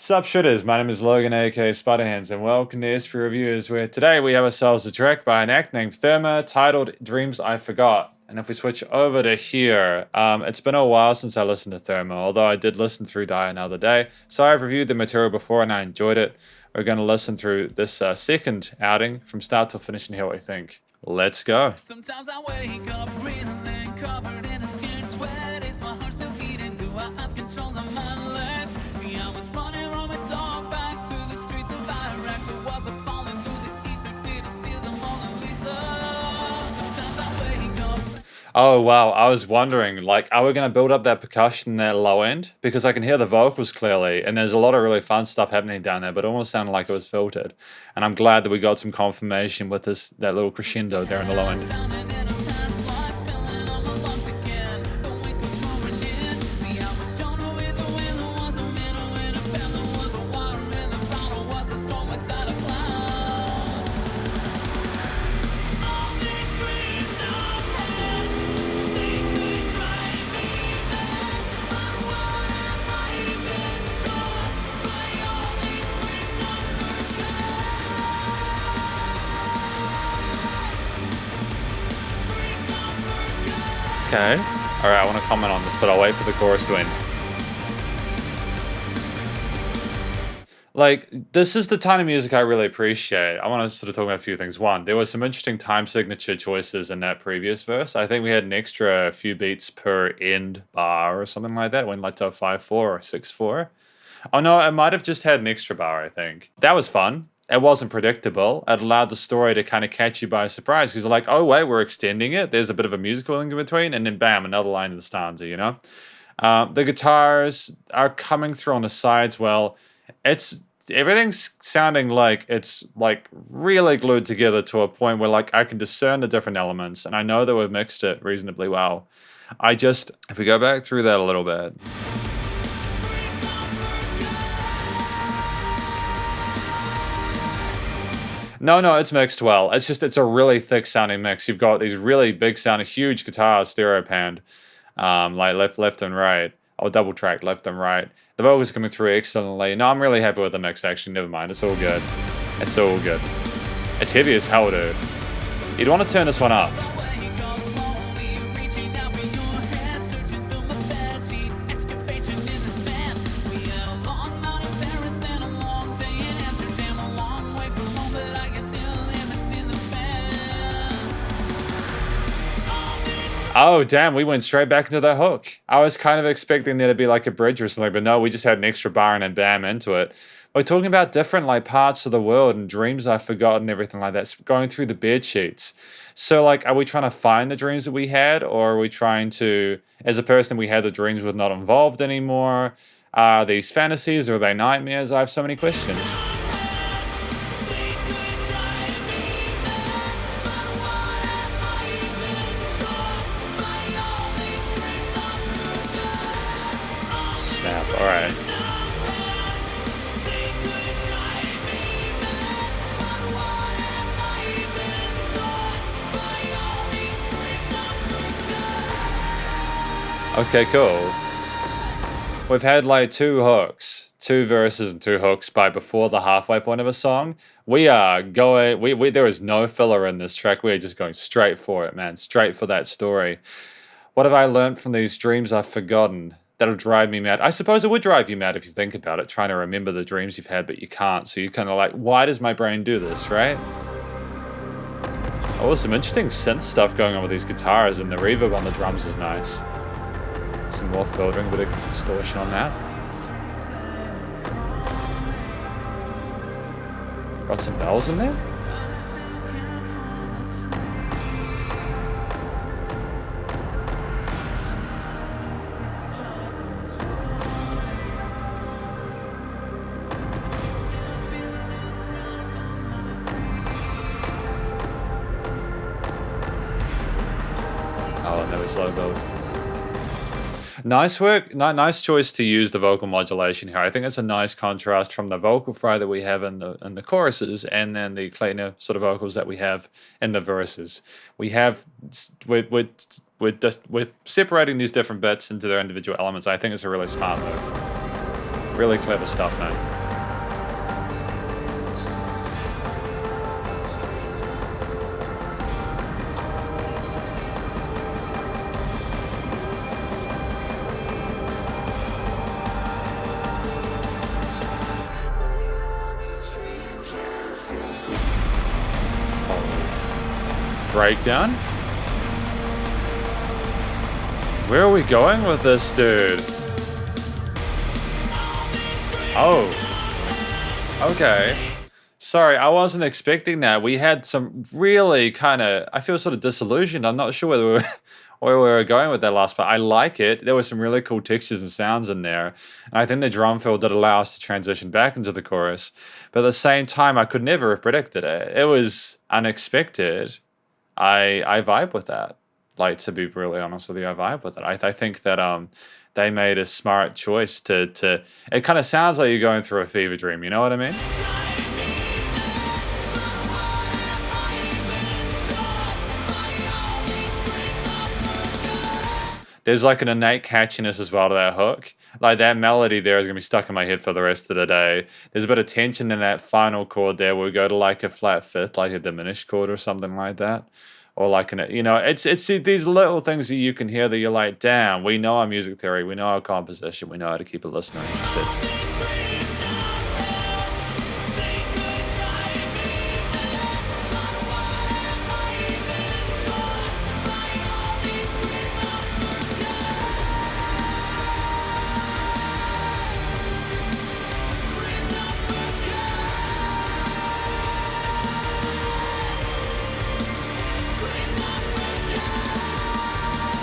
Sup Shredders, my name is Logan aka Spiderhands and welcome to SP Reviews, where today we have ourselves a track by an act named Therma titled Dreams I Forgot. And if we switch over to here, it's been a while since I listened to Therma, although I did listen through Die Another Day. So I've reviewed the material before and I enjoyed it. We're going to listen through this second outing from start to finish and hear what we think. Let's go. Sometimes I wake up reeling, covered in a scared sweat. Is my heart still beating? Do I have control of my legs? See, I was running on my dog back through the streets of Iraq. The walls are falling through the ether. Did I steal the Mona Lisa? Sometimes I wake up. Oh wow, I was wondering, like, are we going to build up that percussion in that low end? Because I can hear the vocals clearly, and there's a lot of really fun stuff happening down there, but it almost sounded like it was filtered. And I'm glad that we got some confirmation with that little crescendo there in the low end. Drowning in a past life, filling up my lungs again. The wind comes roaring in. See, I was stronger with the wind. There was a minnow in a pen. There was a water in the bottle. Was a storm without a cloud. All these dreams of hell, they could drive me mad. But what have I been taught by all these dreams of Okay. Alright, I want to comment on this, but I'll wait for the chorus to end. Like, this is the kind of music I really appreciate. I want to sort of talk about a few things. One, there was some interesting time signature choices in that previous verse. I think we had an extra few beats per end bar or something like that. It went like to a 5/4 or 6/4. Oh no, I might have just had an extra bar, I think. That was fun. It wasn't predictable. It allowed the story to kind of catch you by surprise because you're like, oh wait, we're extending it. There's a bit of a musical in between, and then bam, another line of the stanza, you know? The guitars are coming through on the sides well. Everything's sounding like it's like really glued together to a point where like I can discern the different elements, and I know that we've mixed it reasonably well. If we go back through that a little bit. No, it's mixed well. It's a really thick sounding mix. You've got these really big sounding, huge guitars, stereo panned, like left and right, or double track left and right. The vocals coming through excellently. No, I'm really happy with the mix actually, never mind. It's all good. It's all good. It's heavy as hell, dude. You'd want to turn this one up. Oh, damn, we went straight back into the hook. I was kind of expecting there to be like a bridge or something, but no, we just had an extra bar and then bam into it. We're talking about different like parts of the world and dreams I've forgotten and everything like that. It's going through the bed sheets. So like, are we trying to find the dreams that we had, or are we trying to, as a person we had the dreams were not involved anymore? Are these fantasies or are they nightmares? I have so many questions. Snap, alright. Okay, cool. We've had like two verses and two hooks by before the halfway point of a song. We are going, there is no filler in this track. We're just going straight for it, man. Straight for that story. What have I learned from these dreams I've forgotten? That'll drive me mad. I suppose it would drive you mad if you think about it, trying to remember the dreams you've had, but you can't. So you're kind of like, why does my brain do this, right? Oh, some interesting synth stuff going on with these guitars, and the reverb on the drums is nice. Some more filtering, a bit of distortion on that. Got some bells in there? Oh, and there was low build. Nice work, nice choice to use the vocal modulation here. I think it's a nice contrast from the vocal fry that we have in the choruses, and then the cleaner sort of vocals that we have in the verses. We're separating these different bits into their individual elements. I think it's a really smart move. Really clever stuff, man. Breakdown. Where are we going with this, dude? Oh. Okay. Sorry, I wasn't expecting that. We had some really kind of... I feel sort of disillusioned. I'm not sure where we were going with that last part. I like it. There were some really cool textures and sounds in there. And I think the drum fill did allow us to transition back into the chorus. But at the same time, I could never have predicted it. It was unexpected. I vibe with that. Like, to be really honest with you, I vibe with it. I think that they made a smart choice to it kind of sounds like you're going through a fever dream, you know what I mean? There's like an innate catchiness as well to that hook. Like that melody there is going to be stuck in my head for the rest of the day. There's a bit of tension in that final chord there where we go to like a flat fifth, like a diminished chord or something like that. Or like, it's these little things that you can hear that you're like, damn, we know our music theory, we know our composition, we know how to keep a listener interested.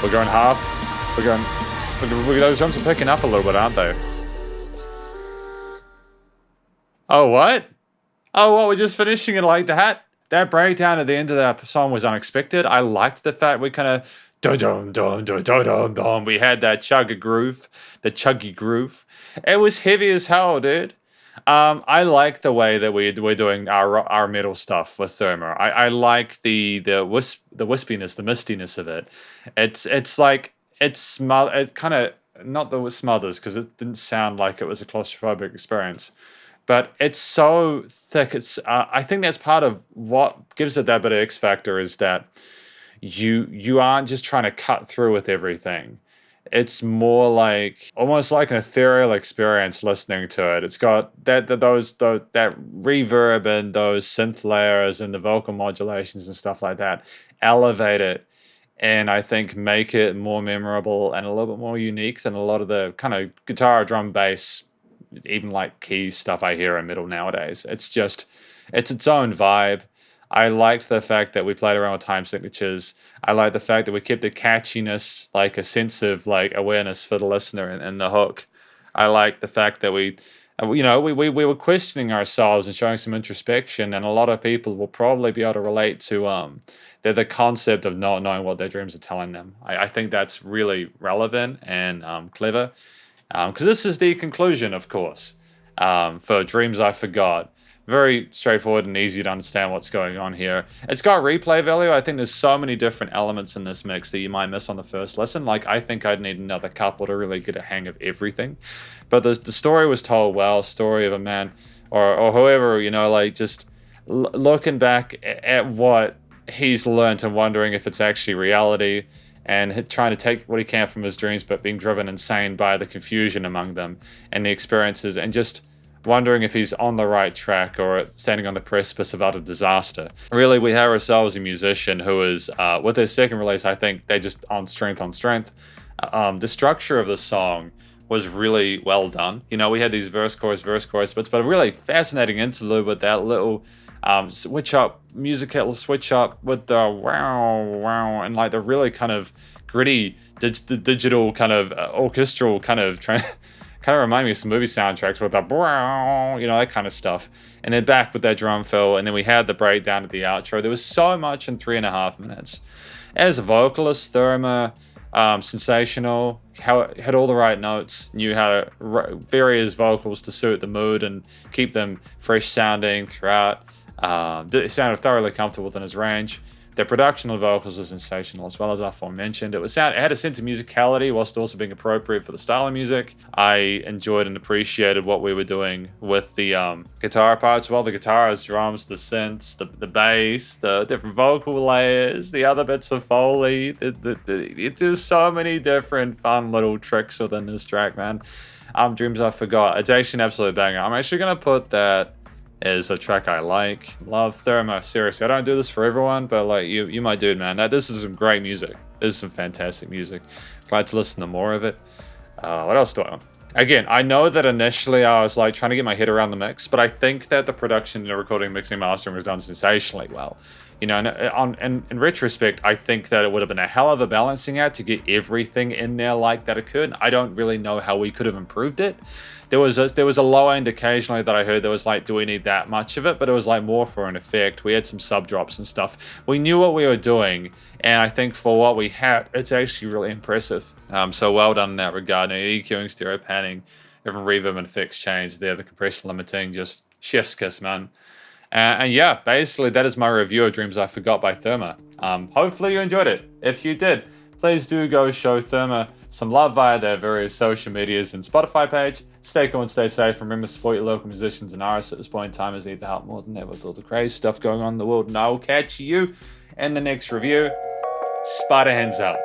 We're going half. Those drums are picking up a little bit, aren't they? Oh, what? Oh, what? We're just finishing it like that? That breakdown at the end of that song was unexpected. I liked the fact we kind of we had that chuggy groove. It was heavy as hell, dude. I like the way that we're doing our metal stuff with Therma. I like the wispiness, the mistiness of it. It kind of, not the smothers, because it didn't sound like it was a claustrophobic experience, but it's so thick. I think that's part of what gives it that bit of X factor, is that you aren't just trying to cut through with everything. It's more like almost like an ethereal experience listening to it. It's got that reverb and those synth layers and the vocal modulations and stuff like that elevate it, and I think make it more memorable and a little bit more unique than a lot of the kind of guitar, drum, bass, even like keys stuff I hear in metal nowadays. It's its own vibe. I liked the fact that we played around with time signatures. I like the fact that we kept the catchiness, like a sense of like awareness for the listener in the hook. I like the fact that we were questioning ourselves and showing some introspection, and a lot of people will probably be able to relate to the concept of not knowing what their dreams are telling them. I think that's really relevant and clever, because this is the conclusion, of course, for Dreams I Forgot. Very straightforward and easy to understand what's going on here. It's got replay value. I think there's so many different elements in this mix that you might miss on the first listen. Like, I think I'd need another couple to really get a hang of everything. But the story was told well. Story of a man or whoever, like just looking back at what he's learned and wondering if it's actually reality, and trying to take what he can from his dreams, but being driven insane by the confusion among them and the experiences, and just wondering if he's on the right track or standing on the precipice of utter disaster. Really, we have ourselves a musician who is, with their second release, I think they just on strength. The structure of the song was really well done. We had these verse, chorus, but a really fascinating interlude with that little musical switch up with the wow, and like the really kind of gritty digital kind of orchestral kind of kind of remind me of some movie soundtracks with the that kind of stuff. And then back with that drum fill, and then we had the breakdown at the outro. There was so much in 3.5 minutes. As a vocalist, Therma, sensational, had all the right notes, knew how to vary his vocals to suit the mood and keep them fresh sounding throughout. It sounded thoroughly comfortable within his range. The production of the vocals was sensational, as well as aforementioned. It had a sense of musicality whilst also being appropriate for the style of music. I enjoyed and appreciated what we were doing with the guitar parts. Well, the guitars, drums, the synths, the bass, the different vocal layers, the other bits of Foley. There's so many different fun little tricks within this track, man. Dreams I Forgot. It's actually an absolute banger. I'm actually going to put that as a track I like. Love Therma. Seriously, I don't do this for everyone, but like you my dude, man. This is some great music. This is some fantastic music. Glad to listen to more of it. What else do I want? Again, I know that initially I was like trying to get my head around the mix, but I think that the production, the recording, mixing, mastering was done sensationally well. You know, and in retrospect, I think that it would have been a hell of a balancing act to get everything in there like that occurred. I don't really know how we could have improved it. There was a low end occasionally that I heard that was like, do we need that much of it? But it was like more for an effect. We had some sub drops and stuff. We knew what we were doing, and I think for what we had, it's actually really impressive. So well done in that regard. EQing, stereo panning, different reverb and effects change there, the compression limiting, just chef's kiss, man. And yeah, basically that is my review of Dreams I Forgot by Therma. Hopefully you enjoyed it. If you did, please do go show Therma some love via their various social medias and Spotify page. Stay cool and stay safe. Remember to support your local musicians and artists at this point in time, as need the help more than ever with all the crazy stuff going on in the world. And I will catch you in the next review. Spiderhands out.